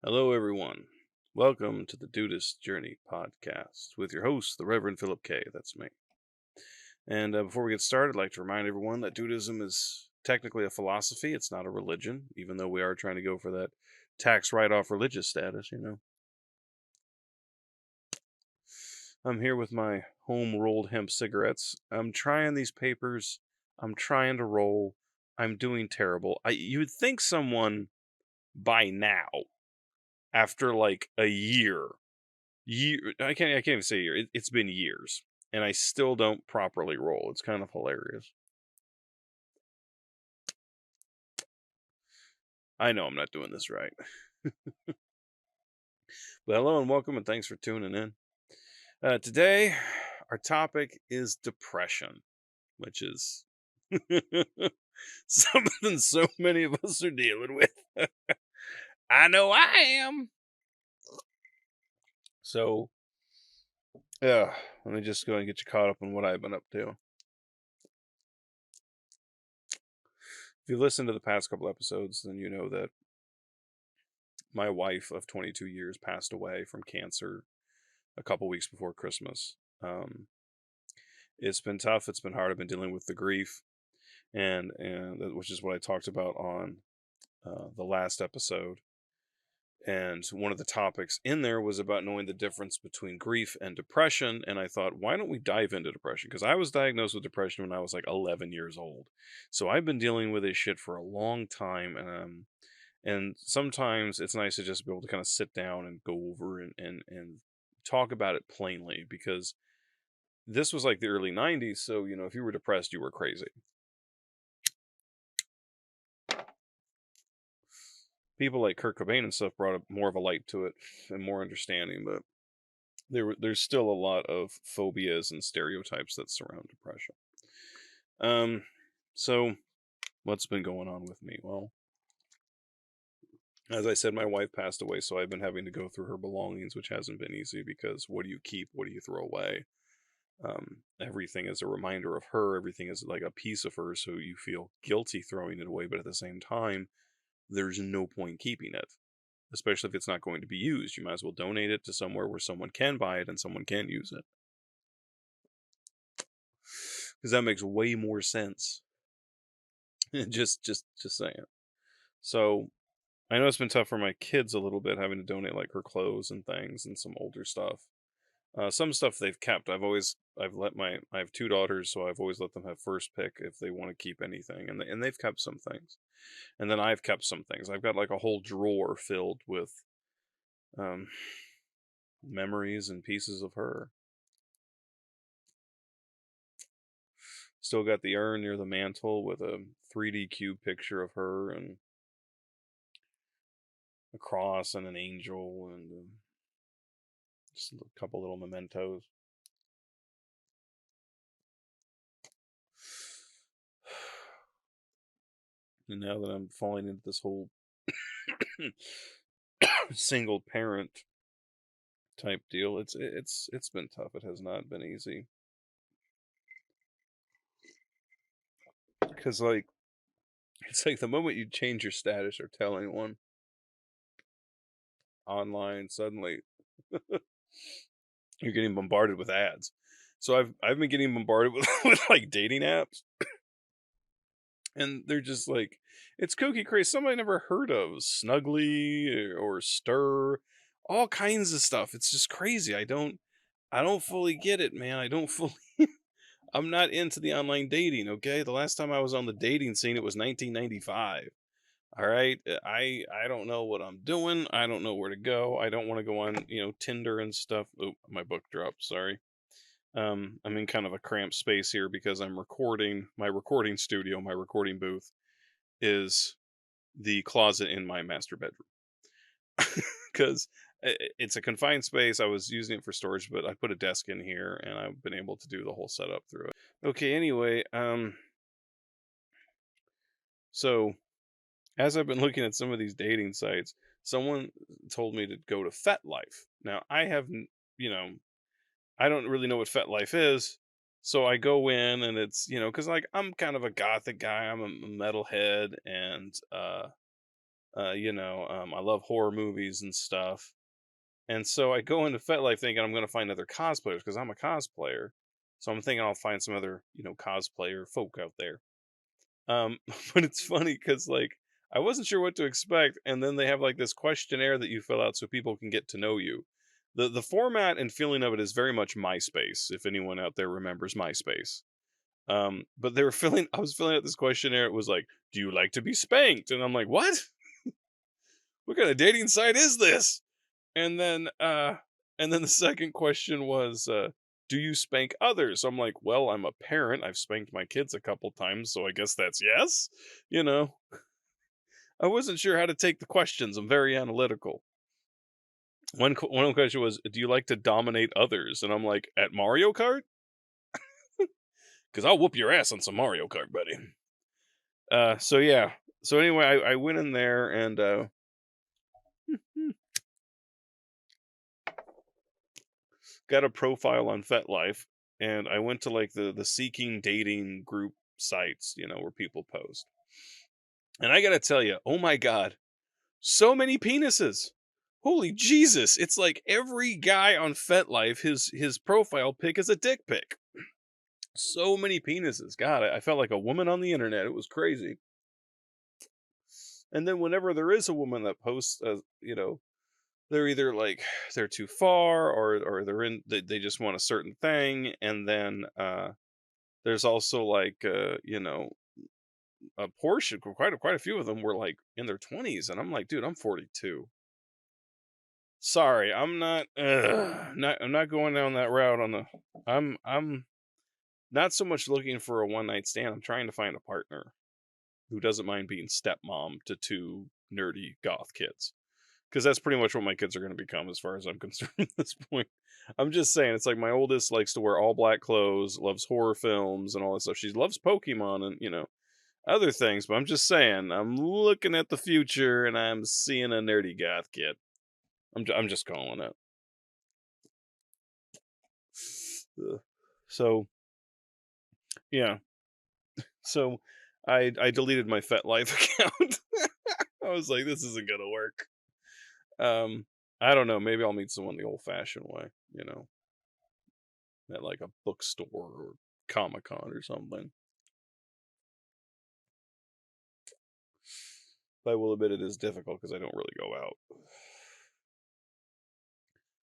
Hello, everyone. Welcome to the Dudeist Journey podcast with your host, the Reverend Philip K. That's me. And before we get started, I'd like to remind everyone that Dudeism is technically a philosophy. It's not a religion, even though we are trying to go for that tax write off religious status. I'm here with my home rolled hemp cigarettes. I'm trying these papers. I'm trying to roll. I'm doing terrible. You would think someone by now, after like a year, I can't even say year. It's been years, and I still don't properly roll. It's kind of hilarious. I know I'm not doing this right. But hello and welcome, and thanks for tuning in. Today, our topic is depression, which is something so many of us are dealing with. I know I am. So, yeah, let me just go and get you caught up on what I've been up to. If you listen to the past couple episodes, then you know that my wife of 22 years passed away from cancer a couple weeks before Christmas. It's been tough. It's been hard. I've been dealing with the grief, and which is what I talked about on the last episode. And one of the topics in there was about knowing the difference between grief and depression. And I thought, why don't we dive into depression? Because I was diagnosed with depression when I was like 11 years old. So I've been dealing with this shit for a long time. And sometimes it's nice to just be able to kind of sit down and go over and talk about it plainly, because this was like the early 90s. So, if you were depressed, you were crazy. People like Kurt Cobain and stuff brought more of a light to it and more understanding, but there's still a lot of phobias and stereotypes that surround depression. So what's been going on with me? Well, as I said, my wife passed away, so I've been having to go through her belongings, which hasn't been easy, because what do you keep? What do you throw away? Everything is a reminder of her. Everything is like a piece of her, so you feel guilty throwing it away, but at the same time, there's no point keeping it, especially if it's not going to be used. You might as well donate it to somewhere where someone can buy it and someone can use it, because that makes way more sense. just saying. So I know it's been tough for my kids a little bit, having to donate like her clothes and things and some older stuff. Some stuff they've kept. I have two daughters, so I've always let them have first pick if they want to keep anything, and they've kept some things, and then I've kept some things. I've got like a whole drawer filled with um, memories and pieces of her. Still got the urn near the mantle with a 3D cube picture of her and a cross and an angel and just a couple little mementos. And now that I'm falling into this whole single parent type deal, it's been tough. It has not been easy, because like it's like the moment you change your status or tell anyone online, suddenly you're getting bombarded with ads. So I've been getting bombarded with with like dating apps, and they're just like, it's cookie crazy. Somebody I never heard of, Snuggly or Stir, all kinds of stuff. It's just crazy. I don't fully get it, man. I don't fully. I'm not into the online dating. Okay, the last time I was on the dating scene, it was 1995. All right, I don't know what I'm doing. I don't know where to go. I don't want to go on Tinder and stuff. Oh, my book dropped. Sorry. I'm in kind of a cramped space here because I'm recording. My recording studio, my recording booth, is the closet in my master bedroom, because it's a confined space. I was using it for storage, but I put a desk in here, and I've been able to do the whole setup through it. Okay, anyway, so as I've been looking at some of these dating sites, someone told me to go to FetLife. Now, you know, I don't really know what FetLife is, so I go in, and it's because like I'm kind of a gothic guy. I'm a metalhead, and I love horror movies and stuff. And so I go into FetLife thinking I'm going to find other cosplayers because I'm a cosplayer. So I'm thinking I'll find some other, cosplayer folk out there. Um, but it's funny because like I wasn't sure what to expect, and then they have like this questionnaire that you fill out so people can get to know you. The format and feeling of it is very much MySpace, if anyone out there remembers MySpace. But they were filling I was filling out this questionnaire. It was like, "Do you like to be spanked?" And I'm like, "What? What kind of dating site is this?" And then the second question was do you spank others? I'm like, "Well, I'm a parent. I've spanked my kids a couple times, so I guess that's yes." You know, I wasn't sure how to take the questions. I'm very analytical. One question was, "Do you like to dominate others?" And I'm like, "At Mario Kart? Because I'll whoop your ass on some Mario Kart, buddy." So yeah. So anyway, I went in there and got a profile on FetLife, and I went to like the seeking dating group sites, where people post. And I gotta tell you, oh my god, so many penises. Holy Jesus! It's like every guy on FetLife, his profile pic is a dick pic. So many penises. God, I felt like a woman on the internet. It was crazy. And then whenever there is a woman that posts, they're either like they're too far, or they just want a certain thing. And then there's also like a portion, quite a few of them were like in their 20s, and I'm like, dude, I'm 42. Sorry, I'm not. I'm not going down that route on the. I'm not so much looking for a one night stand. I'm trying to find a partner who doesn't mind being stepmom to two nerdy goth kids. Because that's pretty much what my kids are going to become, as far as I'm concerned at this point. I'm just saying, it's like my oldest likes to wear all black clothes, loves horror films and all that stuff. She loves Pokemon and other things. But I'm just saying, I'm looking at the future and I'm seeing a nerdy goth kid. I'm just calling it. Ugh. So yeah, so I deleted my FetLife account. I was like, this isn't gonna work. I don't know. Maybe I'll meet someone the old-fashioned way. At like a bookstore or Comic-Con or something. I will admit it is difficult because I don't really go out.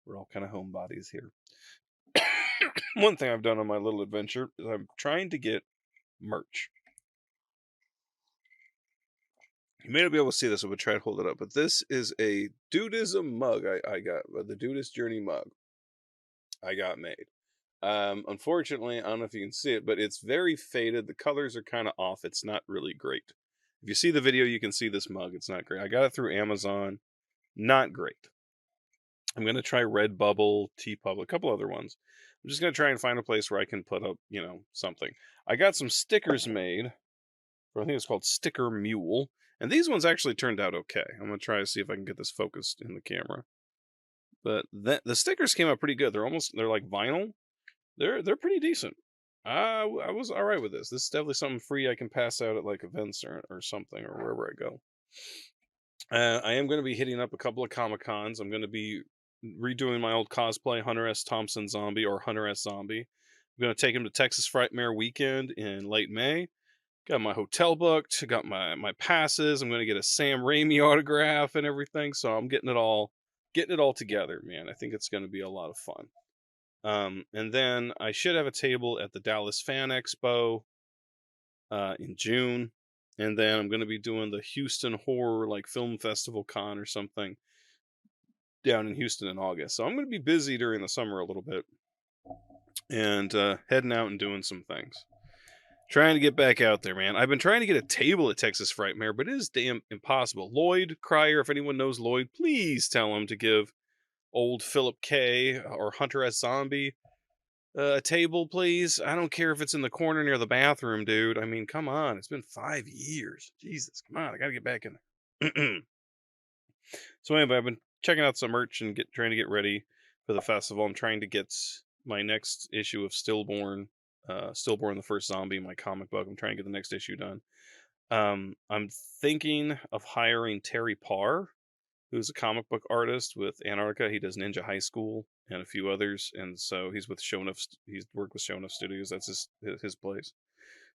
We're all kind of homebodies here. One thing I've done on my little adventure is I'm trying to get merch. You may not be able to see this, so we'll try to hold it up. But this is a Dudeism mug I got, the Dudeist Journey mug I got made. Unfortunately, I don't know if you can see it, but it's very faded. The colors are kind of off. It's not really great. If you see the video, you can see this mug. It's not great. I got it through Amazon. Not great. I'm going to try Redbubble, TeePublic, a couple other ones. I'm just going to try and find a place where I can put up, something. I got some stickers made. I think it's called Sticker Mule. And these ones actually turned out okay. I'm going to try to see if I can get this focused in the camera. But the stickers came out pretty good. They're like vinyl. They're pretty decent. I was all right with this. This is definitely something free I can pass out at like events or something, or wherever I go. I am going to be hitting up a couple of Comic-Cons. I'm going to be redoing my old cosplay, Hunter S. Thompson Zombie or Hunter S. Zombie. I'm going to take him to Texas Frightmare weekend in late May. Got my hotel booked. Got my passes. I'm going to get a Sam Raimi autograph and everything. So I'm getting it all together, man. I think it's going to be a lot of fun. And then I should have a table at the Dallas Fan Expo in June. And then I'm going to be doing the Houston Horror like Film Festival Con or something down in Houston in August. So I'm going to be busy during the summer a little bit and heading out and doing some things. Trying to get back out there, man. I've been trying to get a table at Texas Frightmare, but it is damn impossible. Lloyd Cryer, if anyone knows Lloyd, please tell him to give old Phillip K or Hunter S. Zombie a table, please. I don't care if it's in the corner near the bathroom, dude. I mean, come on. It's been 5 years. Jesus, come on. I got to get back in there. So anyway, I've been checking out some merch and trying to get ready for the festival. I'm trying to get my next issue of Stillborn the First Zombie, my comic book. I'm trying to get the next issue done. I'm thinking of hiring Terry Parr, who's a comic book artist with Antarctica. He does Ninja High School and a few others, and so he's with Show Enough. He's worked with Show Enough Studios. That's his place.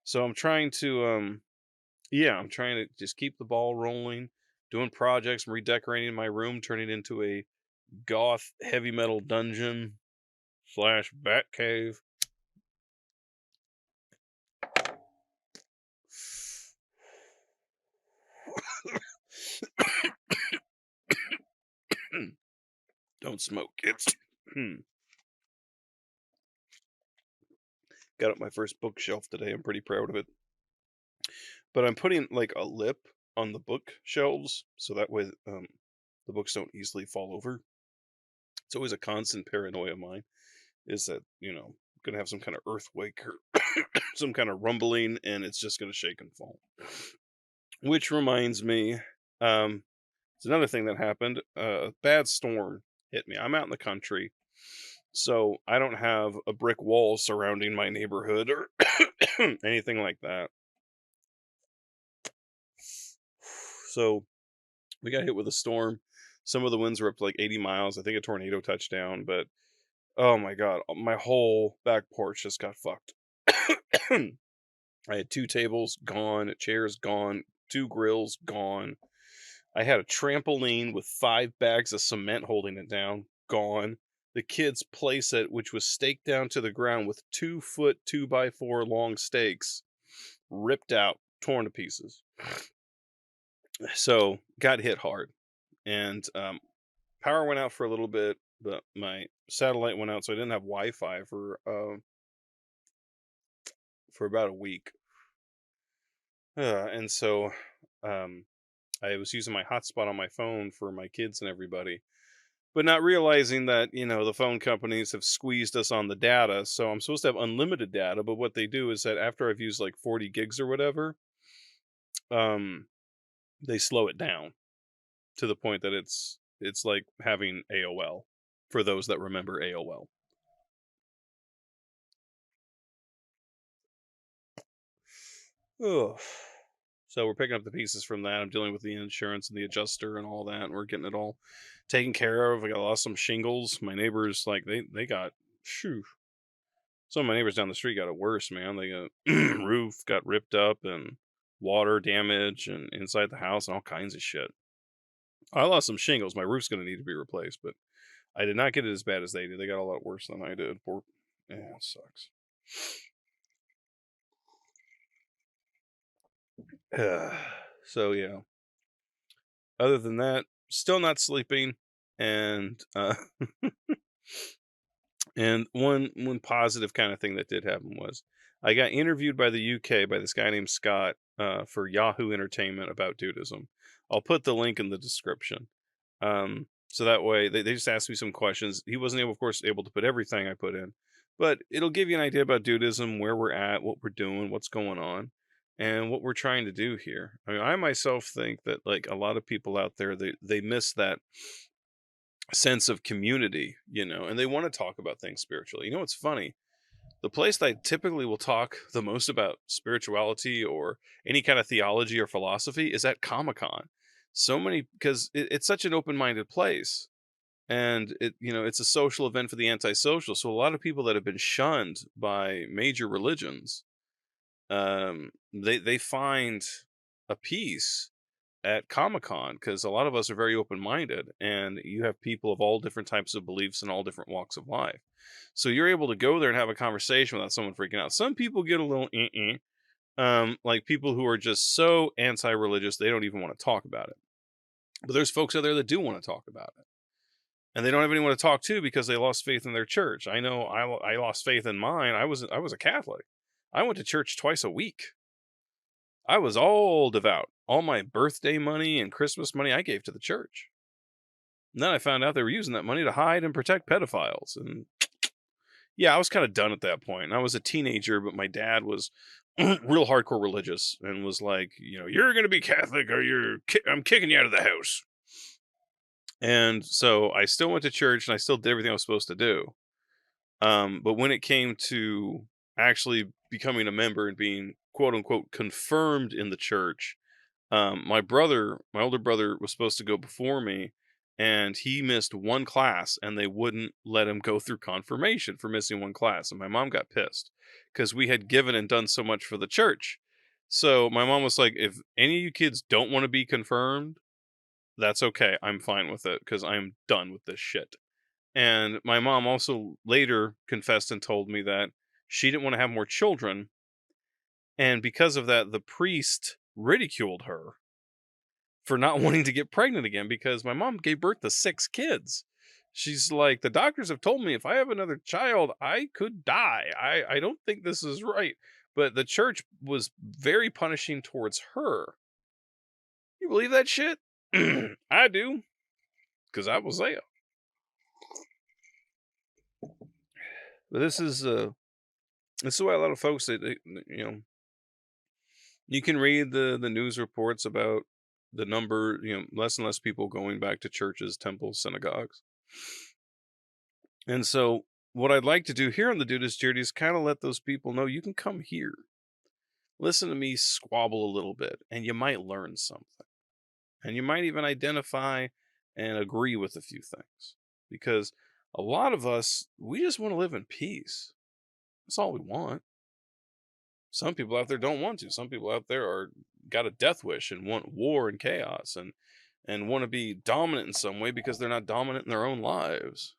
So I'm trying to yeah, I'm trying to just keep the ball rolling, doing projects, redecorating my room, turning it into a goth heavy metal dungeon slash bat cave. Don't smoke, kids. Got up my first bookshelf today. I'm pretty proud of it. But I'm putting like a lip on the bookshelves so that way the books don't easily fall over. It's always a constant paranoia of mine is that, gonna have some kind of earthquake or some kind of rumbling and it's just gonna shake and fall. Which reminds me, it's another thing that happened. A bad storm hit me. I'm out in the country, so I don't have a brick wall surrounding my neighborhood or anything like that. So we got hit with a storm. Some of the winds were up to like 80 miles. I think a tornado touched down, but oh my god, my whole back porch just got fucked. I had 2 tables gone, chairs gone, 2 grills gone. I had a trampoline with 5 bags of cement holding it down, gone. The kids' playset, which was staked down to the ground with 2-foot 2x4 long stakes, ripped out, torn to pieces. So got hit hard, and power went out for a little bit, but my satellite went out, so I didn't have Wi-Fi for about a week. And so um, I was using my hotspot on my phone for my kids and everybody, but not realizing that the phone companies have squeezed us on the data. So I'm supposed to have unlimited data, but what they do is that after I've used like 40 gigs or whatever, um, they slow it down to the point that it's like having AOL for those that remember AOL. Ugh. So we're picking up the pieces from that. I'm dealing with the insurance and the adjuster and all that, and we're getting it all taken care of. I got lost some shingles. My neighbors, like they got shoo. Some of my neighbors down the street got it worse, man. They got roof got ripped up and water damage and inside the house and all kinds of shit. I lost some shingles. My roof's gonna need to be replaced, but I did not get it as bad as they did. They got a lot worse than I did. Poor, yeah, it sucks. So yeah. Other than that, still not sleeping, and and one positive kind of thing that did happen was I got interviewed by the UK by this guy named Scott for Yahoo Entertainment about Dudeism. I'll put the link in the description. So that way they just asked me some questions. He wasn't able, of course, able to put everything I put in, but it'll give you an idea about Dudeism, where we're at, what we're doing, what's going on, and what we're trying to do here. I mean, I myself think that like a lot of people out there, they miss that sense of community, and they want to talk about things spiritually. It's funny. The place that I typically will talk the most about spirituality or any kind of theology or philosophy is at Comic-Con. So many, because it's such an open-minded place, and it's a social event for the antisocial. So a lot of people that have been shunned by major religions, they find a peace at Comic-Con because a lot of us are very open-minded, and you have people of all different types of beliefs and all different walks of life. So you're able to go there and have a conversation without someone freaking out. Some people get a little like people who are just so anti-religious they don't even want to talk about it. But there's folks out there that do want to talk about it, and they don't have anyone to talk to because they lost faith in their church. I know I lost faith in mine. I was a Catholic. I went to church twice a week. I was all devout. All my birthday money and Christmas money I gave to the church. And then I found out they were using that money to hide and protect pedophiles. And yeah, I was kind of done at that point. And I was a teenager, but my dad was real hardcore religious and was like, you're going to be Catholic or I'm kicking you out of the house. And so I still went to church and I still did everything I was supposed to do. But when it came to actually becoming a member and being quote unquote confirmed in the church. My older brother, was supposed to go before me, and he missed one class, and they wouldn't let him go through confirmation for missing one class. And my mom got pissed because we had given and done so much for the church. So my mom was like, if any of you kids don't want to be confirmed, that's okay. I'm fine with it because I'm done with this shit. And my mom also later confessed and told me that she didn't want to have more children. And because of that, the priest ridiculed her for not wanting to get pregnant again because my mom gave birth to 6 kids. She's like, the doctors have told me if I have another child, I could die. I don't think this is right. But the church was very punishing towards her. You believe that shit? I do, because I was there. But this is why a lot of folks, you can read the news reports about the number, less and less people going back to churches, temples, synagogues. And so what I'd like to do here on the Dudeist Journey is kind of let those people know you can come here. Listen to me squabble a little bit, and you might learn something. And you might even identify and agree with a few things. Because a lot of us, we just want to live in peace. That's all we want. Some people out there don't want to. Some people out there are got a death wish and want war and chaos and want to be dominant in some way because they're not dominant in their own lives.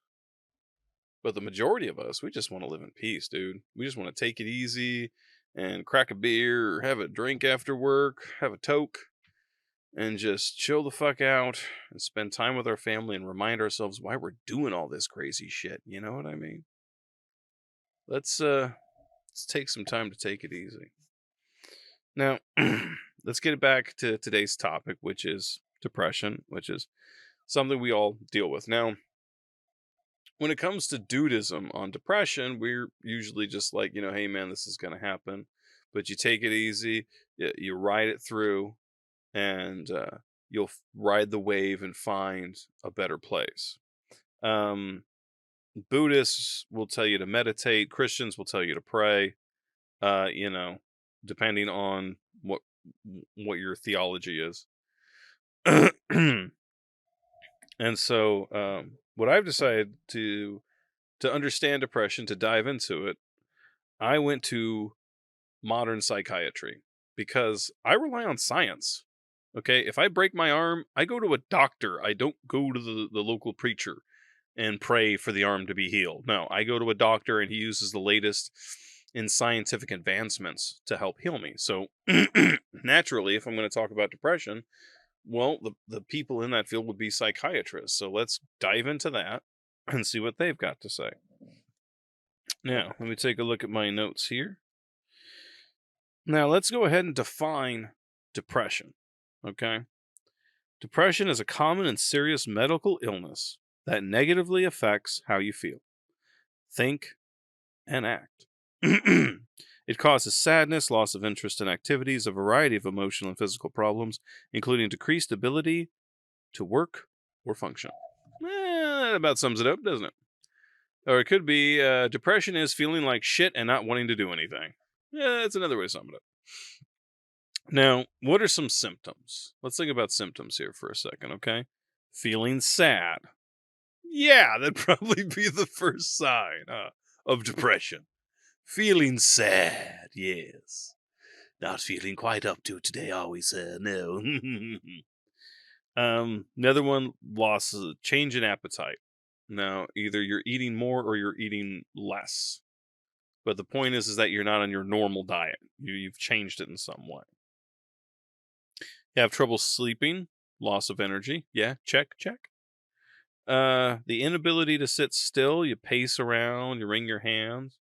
But the majority of us, we just want to live in peace, dude. We just want to take it easy and crack a beer or have a drink after work, have a toke, and just chill the fuck out and spend time with our family and remind ourselves why we're doing all this crazy shit. You know what I mean? Let's take some time to take it easy. Now, let's get back to today's topic, which is depression, which is something we all deal with. Now, when it comes to Dudeism on depression, we're usually just like, hey man, this is going to happen, but you take it easy, you ride it through, and you'll ride the wave and find a better place. Buddhists will tell you to meditate. Christians will tell you to pray. Depending on what your theology is. And so, what I've decided to understand depression, to dive into it, I went to modern psychiatry because I rely on science. Okay, if I break my arm, I go to a doctor. I don't go to the local preacher and pray for the arm to be healed. No, I go to a doctor and he uses the latest in scientific advancements to help heal me. So naturally, if I'm going to talk about depression, well, the people in that field would be psychiatrists. So let's dive into that and see what they've got to say. Now, let me take a look at my notes here. Now, let's go ahead and define depression. Okay? Depression is a common and serious medical illness that negatively affects how you feel, think, and act. It causes sadness, loss of interest in activities, a variety of emotional and physical problems, including decreased ability to work or function. That about sums it up, doesn't it? Or it could be depression is feeling like shit and not wanting to do anything. Yeah, that's another way to sum it up. Now, what are some symptoms? Let's think about symptoms here for a second, okay? Feeling sad. Yeah, that'd probably be the first sign of depression. Feeling sad, yes. Not feeling quite up to it today, are we, sir? No. Another one, change in appetite. Now, either you're eating more or you're eating less. But the point is that you're not on your normal diet. You've changed it in some way. You have trouble sleeping, loss of energy. Yeah, check. The inability to sit still, you pace around, you wring your hands.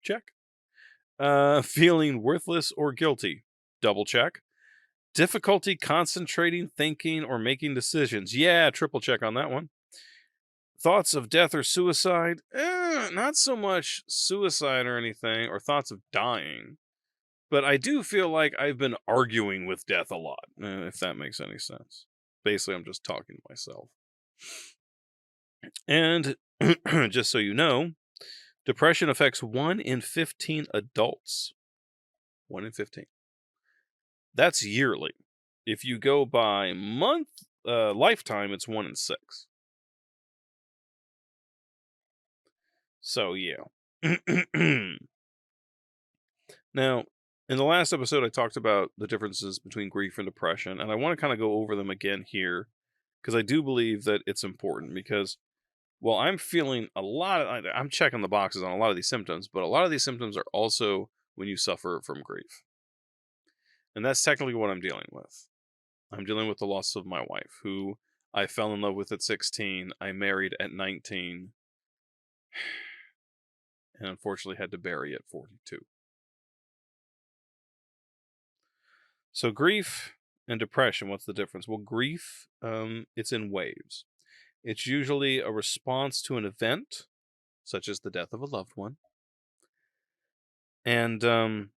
Check. Feeling worthless or guilty. Double check. Difficulty concentrating, thinking, or making decisions. Yeah, triple check on that one. Thoughts of death or suicide. Not so much suicide or anything, or thoughts of dying. But I do feel like I've been arguing with death a lot, if that makes any sense. Basically, I'm just talking to myself. And just so you know, depression affects 1 in 15 adults. 1 in 15. That's yearly. If you go by month, lifetime, it's 1 in 6. So, yeah. Now, in the last episode, I talked about the differences between grief and depression, and I want to kind of go over them again here because I do believe that it's important. Because while I'm feeling I'm checking the boxes on a lot of these symptoms, but a lot of these symptoms are also when you suffer from grief. And that's technically what I'm dealing with. I'm dealing with the loss of my wife, who I fell in love with at 16, I married at 19, and unfortunately had to bury at 42. So grief and depression, what's the difference? Well, grief, it's in waves. It's usually a response to an event, such as the death of a loved one. And and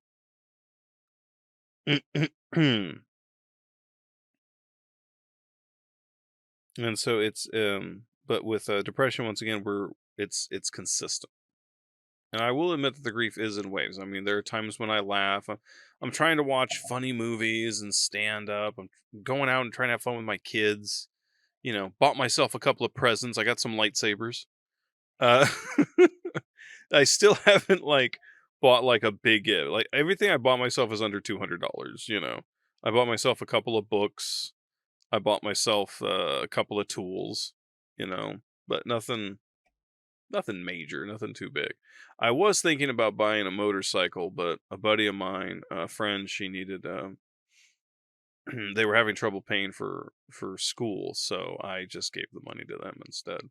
so it's but with depression, once again, it's consistent. And I will admit that the grief is in waves. I mean, there are times when I laugh. I'm trying to watch funny movies and stand up. I'm going out and trying to have fun with my kids. Bought myself a couple of presents. I got some lightsabers. Uh, I still haven't bought like a big gift. Like everything I bought myself is under $200. I bought myself a couple of books. I bought myself a couple of tools. But nothing major, nothing too big. I was thinking about buying a motorcycle, but a buddy of mine, a friend, she needed. They were having trouble paying for school, so I just gave the money to them instead.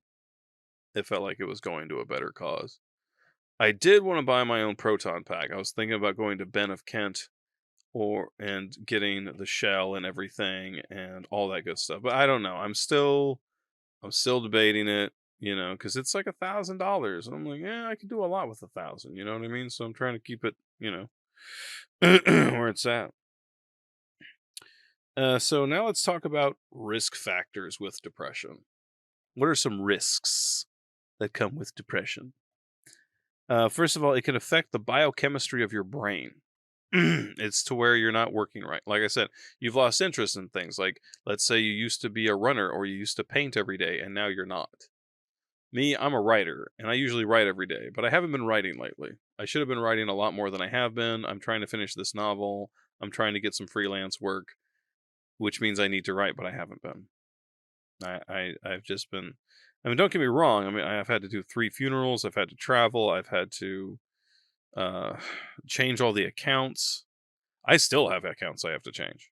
It felt like it was going to a better cause. I did want to buy my own proton pack. I was thinking about going to Ben of Kent and getting the shell and everything and all that good stuff. But I don't know. I'm still debating it, because it's like $1,000, and I'm like, yeah, I could do a lot with 1,000. You know what I mean? So I'm trying to keep it, where it's at. So now let's talk about risk factors with depression. What are some risks that come with depression? First of all, it can affect the biochemistry of your brain. It's to where you're not working right. Like I said, you've lost interest in things. Like, let's say you used to be a runner or you used to paint every day and now you're not. Me, I'm a writer and I usually write every day, but I haven't been writing lately. I should have been writing a lot more than I have been. I'm trying to finish this novel. I'm trying to get some freelance work, which means I need to write, but I haven't been. I've just been. I mean, don't get me wrong. I mean, I've had to do 3 funerals. I've had to travel. I've had to uh, change all the accounts. I still have accounts I have to change.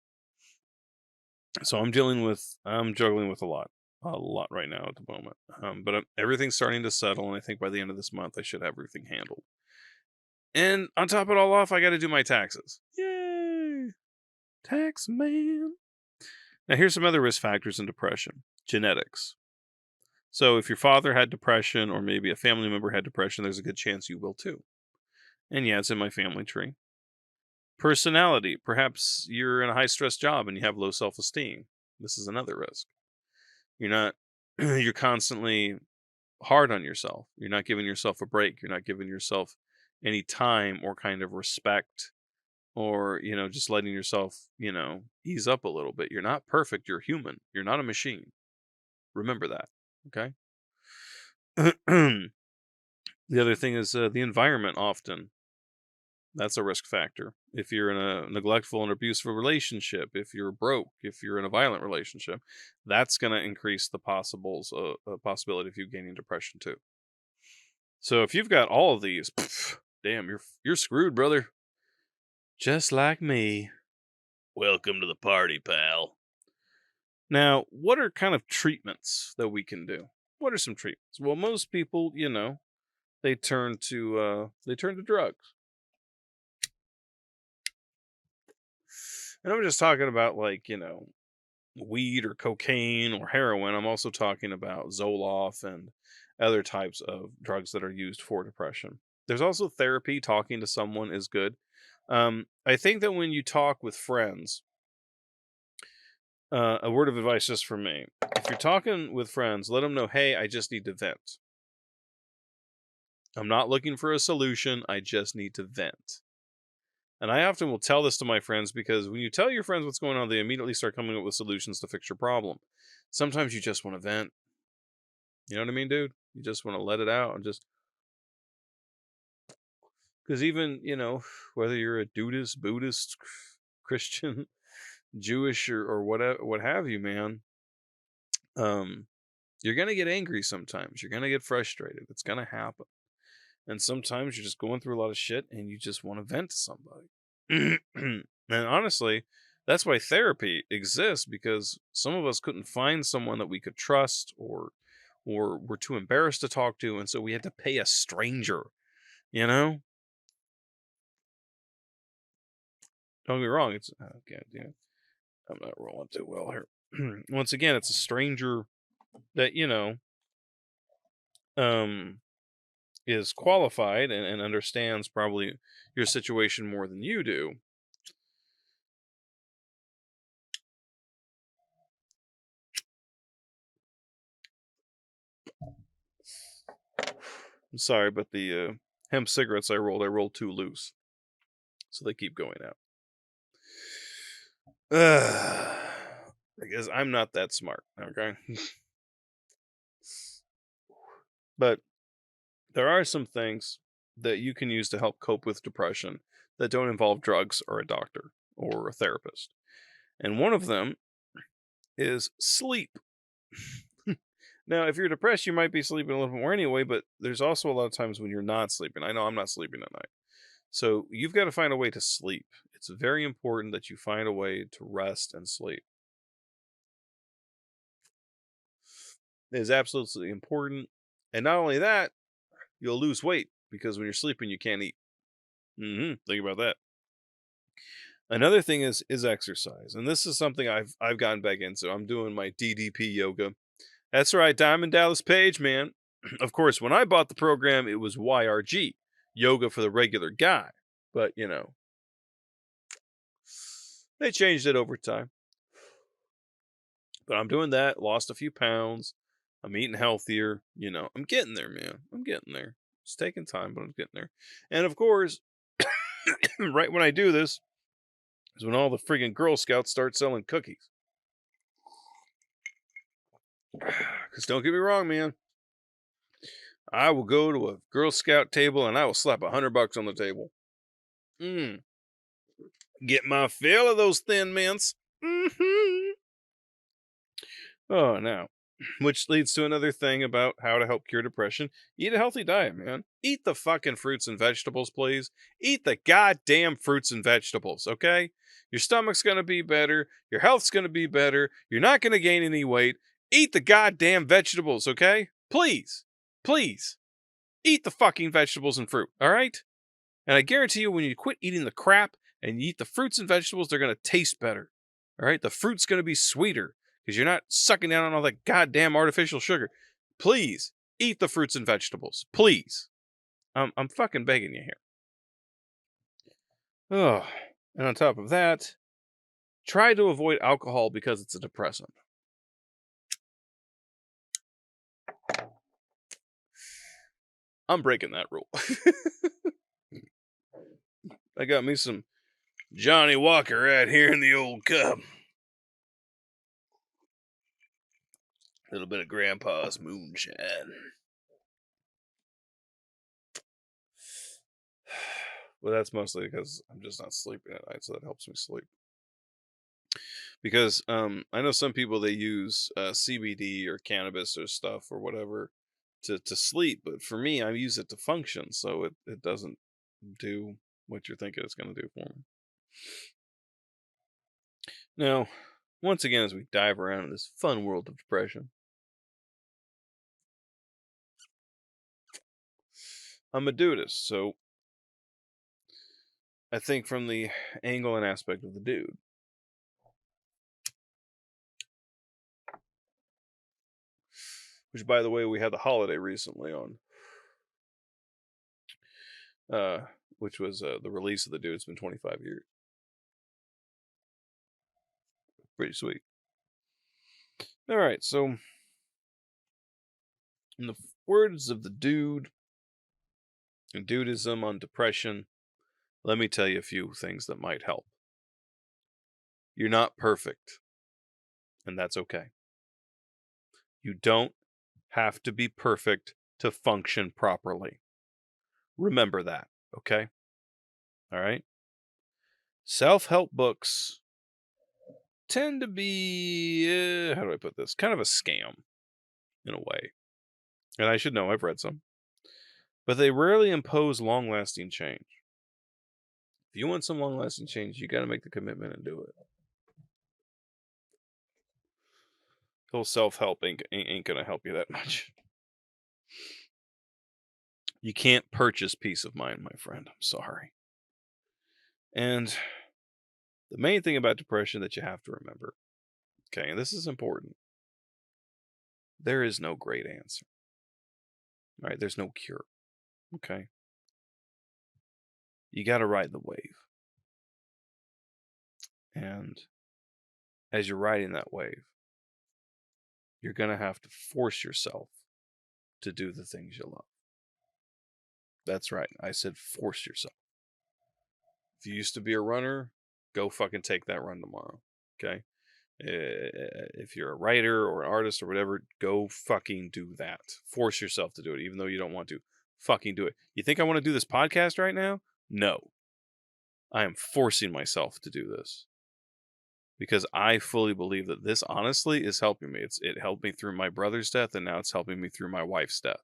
So I'm juggling with a lot right now at the moment. But everything's starting to settle, and I think by the end of this month I should have everything handled. And on top of it all off, I got to do my taxes. Yay, tax man! Now here's some other risk factors in depression: genetics. So if your father had depression, or maybe a family member had depression, there's a good chance you will too. And yeah, it's in my family tree. Personality. Perhaps you're in a high stress job and you have low self esteem. This is another risk. You're not, you're constantly hard on yourself. You're not giving yourself a break. You're not giving yourself any time or kind of respect, or, just letting yourself, ease up a little bit. You're not perfect. You're human. You're not a machine. Remember that. Okay. The other thing is the environment often. That's a risk factor. If you're in a neglectful and abusive relationship, if you're broke, if you're in a violent relationship, that's going to increase the possibility of you gaining depression too. So if you've got all of these, damn, you're screwed, brother. Just like me. Welcome to the party, pal. Now, what are kind of treatments that we can do? What are some treatments? Well, most people, they turn to drugs. And I'm just talking about weed or cocaine or heroin. I'm also talking about Zoloft and other types of drugs that are used for depression. There's also therapy. Talking to someone is good. I think that when you talk with friends, a word of advice just for me: if you're talking with friends, let them know, hey, I just need to vent. I'm not looking for a solution. I just need to vent. And I often will tell this to my friends because when you tell your friends what's going on, they immediately start coming up with solutions to fix your problem. Sometimes you just want to vent. You know what I mean, dude? You just want to let it out and just because even, whether you're a Dudeist, Buddhist, Christian, Jewish, or whatever, what have you, man, um, you're gonna get angry sometimes. You're gonna get frustrated. It's gonna happen. And sometimes you're just going through a lot of shit and you just want to vent to somebody. And honestly, that's why therapy exists because some of us couldn't find someone that we could trust or were too embarrassed to talk to, and so we had to pay a stranger, you know? Don't get me wrong, it's okay, yeah, I'm not rolling too well here. Once again, it's a stranger that, um is qualified and understands probably your situation more than you do. I'm sorry, but the hemp cigarettes I rolled too loose, so they keep going out. Because I'm not that smart, okay? But there are some things that you can use to help cope with depression that don't involve drugs or a doctor or a therapist. And one of them is sleep. Now, if you're depressed, you might be sleeping a little bit more anyway, but there's also a lot of times when you're not sleeping. I know I'm not sleeping at night. So you've got to find a way to sleep. It's very important that you find a way to rest and sleep. It is absolutely important. And not only that, you'll lose weight because when you're sleeping, you can't eat. Think about that. Another thing is exercise, and this is something I've gotten back into. I'm doing my DDP yoga. That's right, Diamond Dallas Page, man. Of course, when I bought the program, it was YRG, yoga for the regular guy. But they changed it over time. But I'm doing that. Lost a few pounds. I'm eating healthier. I'm getting there, man. I'm getting there. It's taking time, but I'm getting there. And of course, right when I do this is when all the friggin' Girl Scouts start selling cookies. Because don't get me wrong, man. I will go to a Girl Scout table and I will slap $100 on the table. Get my fill of those thin mints. Oh, now. Which leads to another thing about how to help cure depression. Eat a healthy diet, man. Eat the fucking fruits and vegetables, please. Eat the goddamn fruits and vegetables, okay? Your stomach's gonna be better. Your health's gonna be better. You're not gonna gain any weight. Eat the goddamn vegetables, okay? Please. Please. Eat the fucking vegetables and fruit, alright? And I guarantee you, when you quit eating the crap and you eat the fruits and vegetables, they're gonna taste better. Alright? The fruit's gonna be sweeter because you're not sucking down on all that goddamn artificial sugar. Please eat the fruits and vegetables. Please. I'm fucking begging you here. Oh, and on top of that, try to avoid alcohol because it's a depressant. I'm breaking that rule. I got me some Johnny Walker right here in the old cup. A little bit of Grandpa's moonshine. Well, that's mostly because I'm just not sleeping at night, so that helps me sleep. Because I know some people they use CBD or cannabis or stuff or whatever to sleep, but for me, I use it to function, so it doesn't do what you're thinking it's going to do for me. Now, once again, as we dive around in this fun world of depression, I'm a Dudeist, so I think from the angle and aspect of the dude. Which, by the way, we had the holiday recently on, which was the release of the dude. It's been 25 years. Pretty sweet. All right, so in the words of the dude and Dudeism on depression, let me tell you a few things that might help. You're not perfect, and that's okay. You don't have to be perfect to function properly. Remember that, okay? All right? Self-help books tend to be, how do I put this? Kind of a scam in a way. And I should know, I've read some. But they rarely impose long-lasting change. If you want some long-lasting change, you got to make the commitment and do it. Whole self-help ain't going to help you that much. You can't purchase peace of mind, my friend. I'm sorry. And the main thing about depression that you have to remember, okay, and this is important, there is no great answer. Right? There's no cure. Okay? You got to ride the wave. And as you're riding that wave, you're going to have to force yourself to do the things you love. That's right. I said force yourself. If you used to be a runner, go fucking take that run tomorrow. Okay? If you're a writer or an artist or whatever, go fucking do that. Force yourself to do it, even though you don't want to. Fucking do it. You think I want to do this podcast right now? No. I am forcing myself to do this. Because I fully believe that this honestly is helping me. It helped me through my brother's death, and now it's helping me through my wife's death.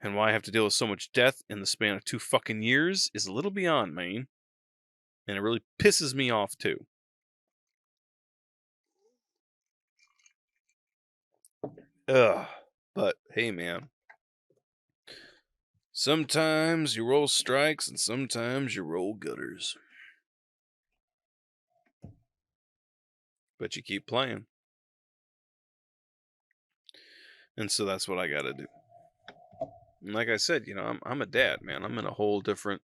And why I have to deal with so much death in the span of 2 fucking years is a little beyond me. And it really pisses me off too. Ugh. But hey, man. Sometimes you roll strikes and sometimes you roll gutters. But you keep playing. And so that's what I gotta do. And like I said, you know, I'm a dad, man. I'm in a whole different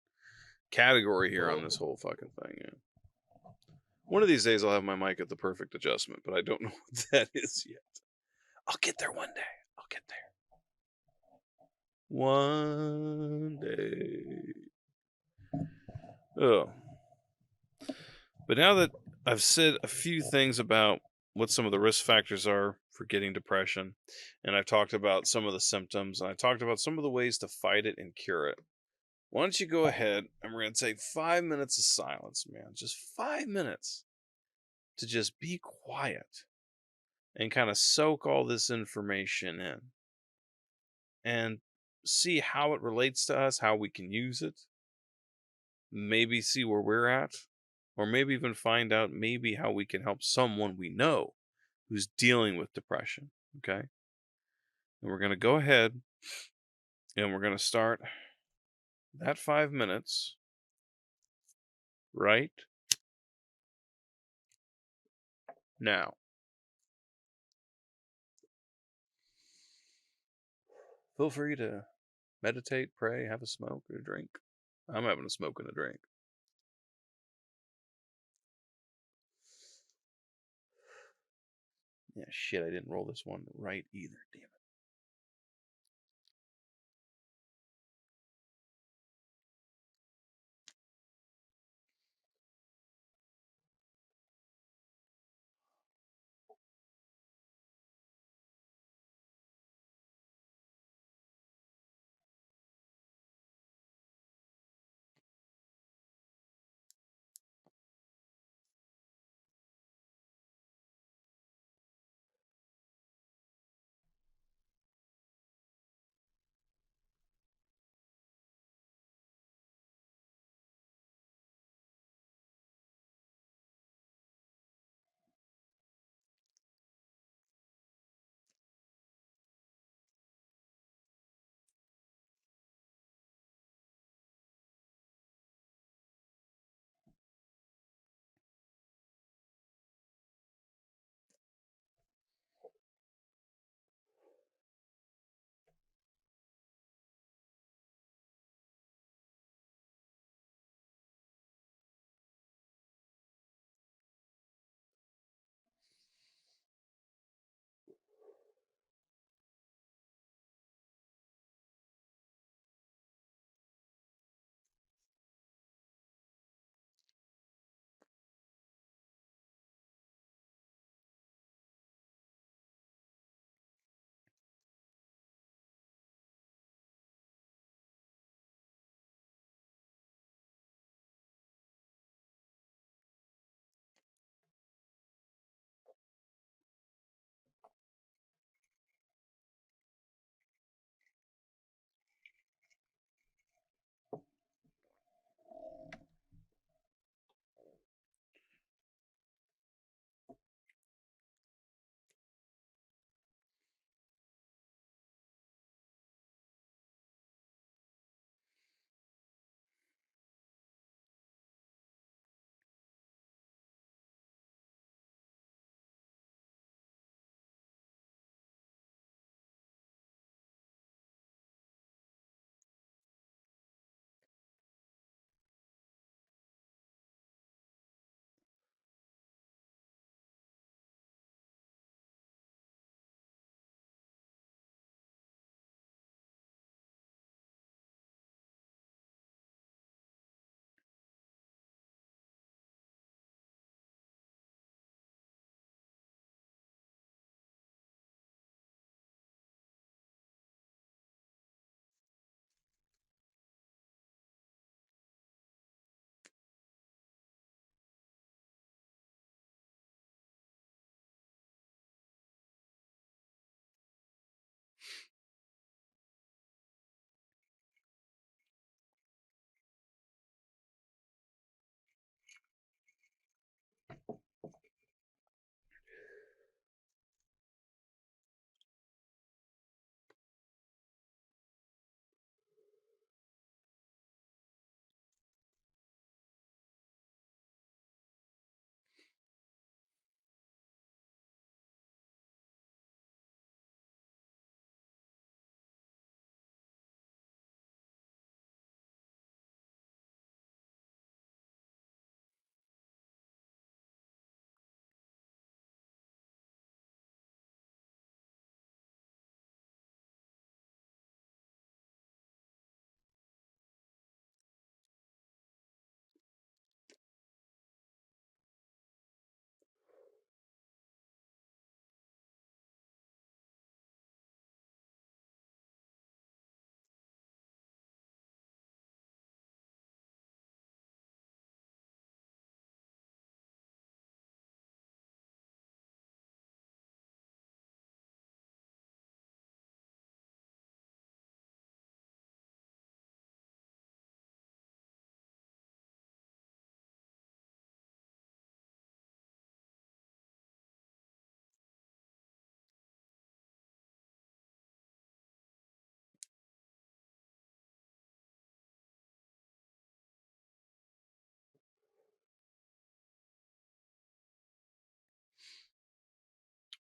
category here on this whole fucking thing. Yeah. One of these days I'll have my mic at the perfect adjustment, but I don't know what that is yet. I'll get there one day. I'll get there. One day. Oh. But now that I've said a few things about what some of the risk factors are for getting depression, and I've talked about some of the symptoms, and I talked about some of the ways to fight it and cure it, why don't you go ahead and we're going to take 5 minutes of silence, man. Just 5 minutes to just be quiet and kind of soak all this information in and see how it relates to us, how we can use it, maybe see where we're at, or maybe even find out maybe how we can help someone we know who's dealing with depression. Okay. And we're going to go ahead and we're going to start that 5 minutes right now. Feel free to meditate, pray, have a smoke or a drink. I'm having a smoke and a drink. Yeah, shit, I didn't roll this one right either. Damn it.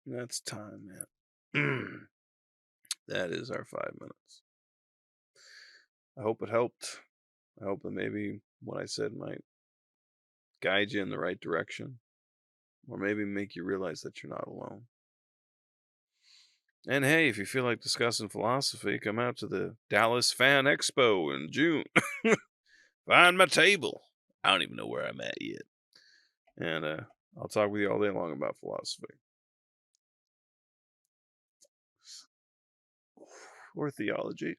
That's time, man. That is our 5 minutes. I hope it helped. I hope that maybe what I said might guide you in the right direction, or maybe make you realize that you're not alone. And hey, if you feel like discussing philosophy, come out to the Dallas Fan Expo in June. Find my table. I don't even know where I'm at yet. And I'll talk with you all day long about philosophy. Or theology.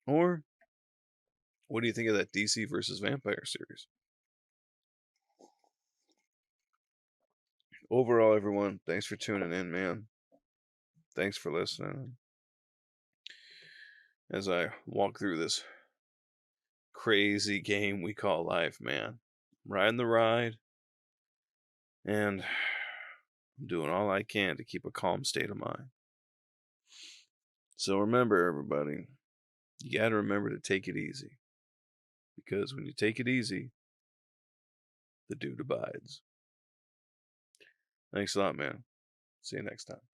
Or what do you think of that DC versus Vampire series? Overall, everyone, thanks for tuning in, man. Thanks for listening. As I walk through this crazy game we call life, man. I'm riding the ride, and I'm doing all I can to keep a calm state of mind. So remember, everybody, you got to remember to take it easy. Because when you take it easy, the dude abides. Thanks a lot, man. See you next time.